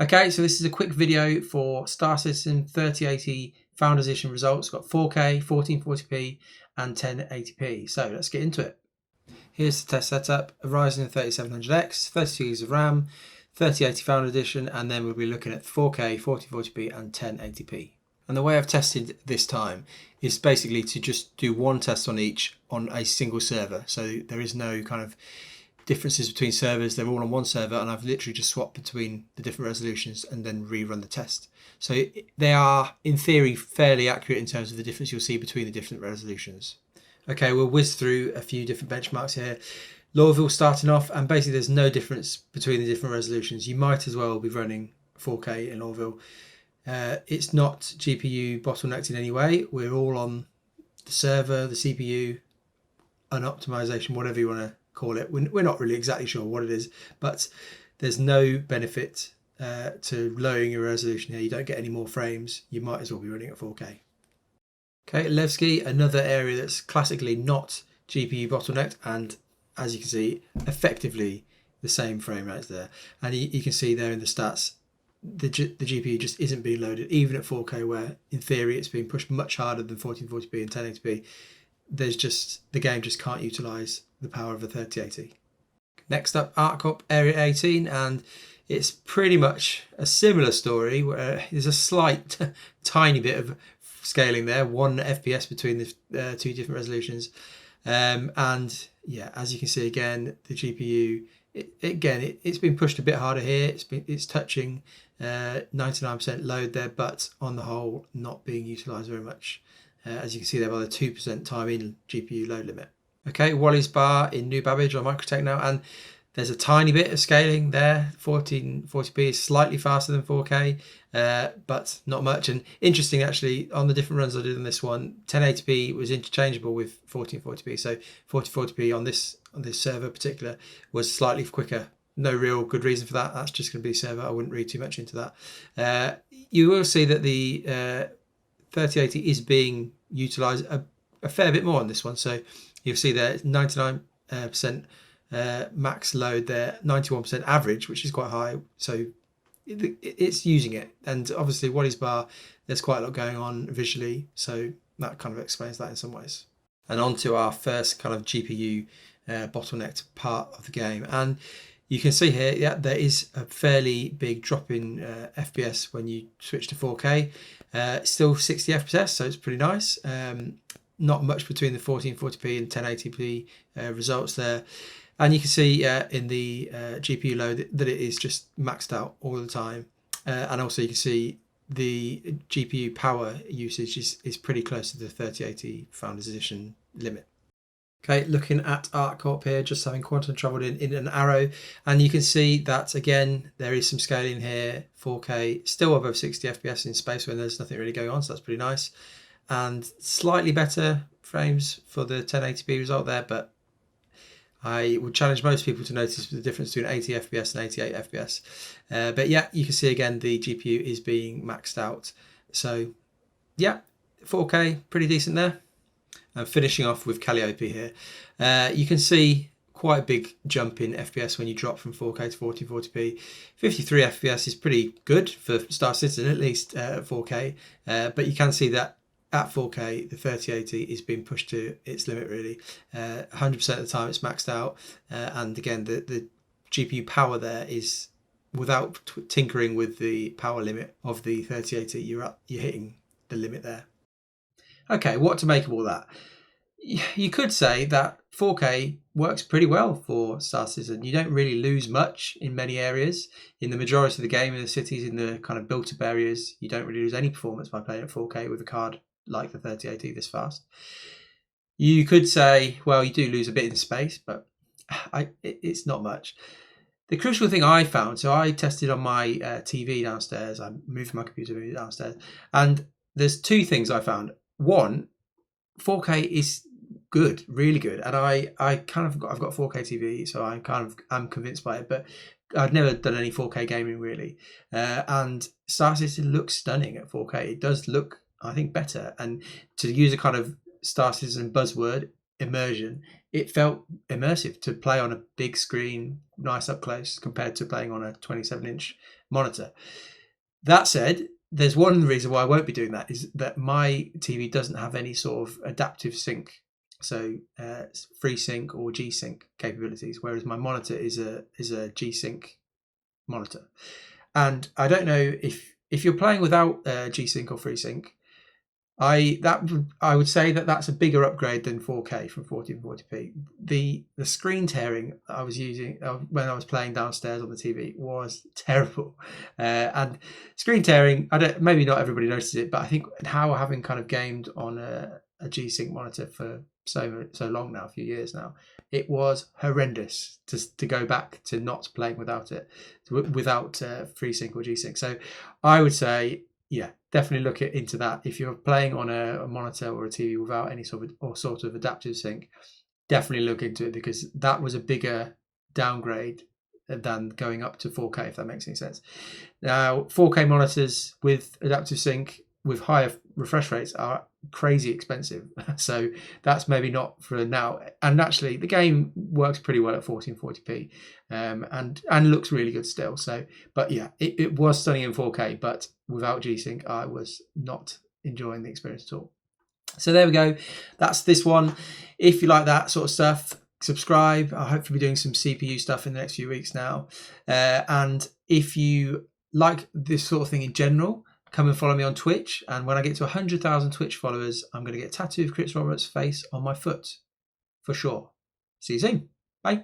Okay, so this is a quick video for Star Citizen 3080 Founders Edition results. Got 4K, 1440p and 1080p. So let's get into it. Here's the test setup: a Ryzen 3700X, 32 GB of RAM, 3080 Founder Edition, and then we'll be looking at 4K, 1440p and 1080p. And the way I've tested this time is basically to just do one test on each on a single server. So there is no kind of differences between servers. They're all on one server, and I've literally just swapped between the different resolutions and then rerun the test. So they are, in theory, fairly accurate in terms of the difference you'll see between the different resolutions. Okay, we'll whiz through a few different benchmarks here. Lorville starting off, and basically there's no difference between the different resolutions. You might as well be running 4K in Lorville. It's not GPU bottlenecked in any way. We're all on the server, the CPU, an optimization, whatever you want to call it. We're not really exactly sure what it is, but there's no benefit to lowering your resolution here. You don't get any more frames. You might as well be running at 4K. Okay, Levski, another area that's classically not GPU bottlenecked, and as you can see, effectively the same frame rates there. And you can see there in the stats, the GPU just isn't being loaded, even at 4K, where in theory it's being pushed much harder than 1440p and 1080p. The game just can't utilize the power of a 3080. Next up, ArcCorp Area 18, and it's pretty much a similar story where there's a slight tiny bit of scaling there, 1 FPS between the two different resolutions, and yeah, as you can see again, the GPU it's been pushed a bit harder here. It's touching 99% load there, but on the whole not being utilized very much, as you can see there by the 2% time in GPU load limit. Okay, Wally's bar in New Babbage on Microtech now, and there's a tiny bit of scaling there. 1440p is slightly faster than 4K, but not much. And interesting, actually, on the different runs I did on this one, 1080p was interchangeable with 1440p. So 1440p on this server in particular was slightly quicker. No real good reason for that. That's just going to be server. I wouldn't read too much into that. You will see that the 3080 is being utilized a fair bit more on this one. So you'll see there 99% max load there, 91% average, which is quite high. So it's using it. And obviously Wally's bar, there's quite a lot going on visually. So that kind of explains that in some ways. And on to our first kind of GPU bottlenecked part of the game. And you can see here, yeah, there is a fairly big drop in FPS when you switch to 4K. Still 60 FPS, so it's pretty nice. Not much between the 1440p and 1080p results there. And you can see in the GPU load that it is just maxed out all the time. And also you can see the GPU power usage is pretty close to the 3080 Founders Edition limit. Okay, looking at ArcCorp here, just having quantum traveled in an arrow, and you can see that again there is some scaling here. 4K still above 60 FPS in space when there's nothing really going on, so that's pretty nice. And slightly better frames for the 1080p result there, but I would challenge most people to notice the difference between 80 FPS and 88 FPS. But yeah, you can see again the GPU is being maxed out. So yeah, 4K, pretty decent there. And finishing off with Calliope here, you can see quite a big jump in FPS when you drop from 4K to 1440p. 53 FPS is pretty good for Star Citizen, at least at 4K. But you can see that at 4K, the 3080 is being pushed to its limit really. 100% of the time it's maxed out. And again, the GPU power there is, without tinkering with the power limit of the 3080, you're hitting the limit there. Okay, what to make of all that? You could say that 4K works pretty well for Star Citizen. You don't really lose much in many areas. In the majority of the game, in the cities, in the kind of built-up areas, you don't really lose any performance by playing at 4K with a card like the 3080 this fast. You could say, well, you do lose a bit in space, but it's not much. The crucial thing I found, so I tested on my TV downstairs. I moved my computer downstairs, and there's two things I found. One, 4K is good, really good, and I've got 4K TV, so I'm convinced by it. But I've never done any 4K gaming really, and Star Citizen looks stunning at 4K. It does look, I think, better. And to use a kind of Star Citizen buzzword, immersion, it felt immersive to play on a big screen, nice up close, compared to playing on a 27-inch monitor. That said, there's one reason why I won't be doing that, is that my TV doesn't have any sort of adaptive sync, so FreeSync or G-Sync capabilities, whereas my monitor is a G-Sync monitor. And I don't know if you're playing without G-Sync or FreeSync, I would say that that's a bigger upgrade than 4K from 1440p. The screen tearing I was using when I was playing downstairs on the TV was terrible, and screen tearing, maybe not everybody noticed it, but I think how having kind of gamed on a G-Sync monitor for so long now, a few years now, it was horrendous to go back to not playing without FreeSync or G-Sync. So I would say, yeah, definitely look into that. If you're playing on a monitor or a TV without any sort of adaptive sync, definitely look into it, because that was a bigger downgrade than going up to 4K, if that makes any sense. Now, 4K monitors with adaptive sync with higher refresh rates are crazy expensive, so that's maybe not for now. And actually, the game works pretty well at 1440p, and looks really good still. So, but yeah, it was stunning in 4K, but without G-Sync, I was not enjoying the experience at all. So there we go. That's this one. If you like that sort of stuff, subscribe. I'll hopefully be doing some CPU stuff in the next few weeks now. And if you like this sort of thing in general, come and follow me on Twitch. And when I get to 100,000 Twitch followers, I'm going to get a tattoo of Chris Roberts' face on my foot for sure. See you soon. Bye.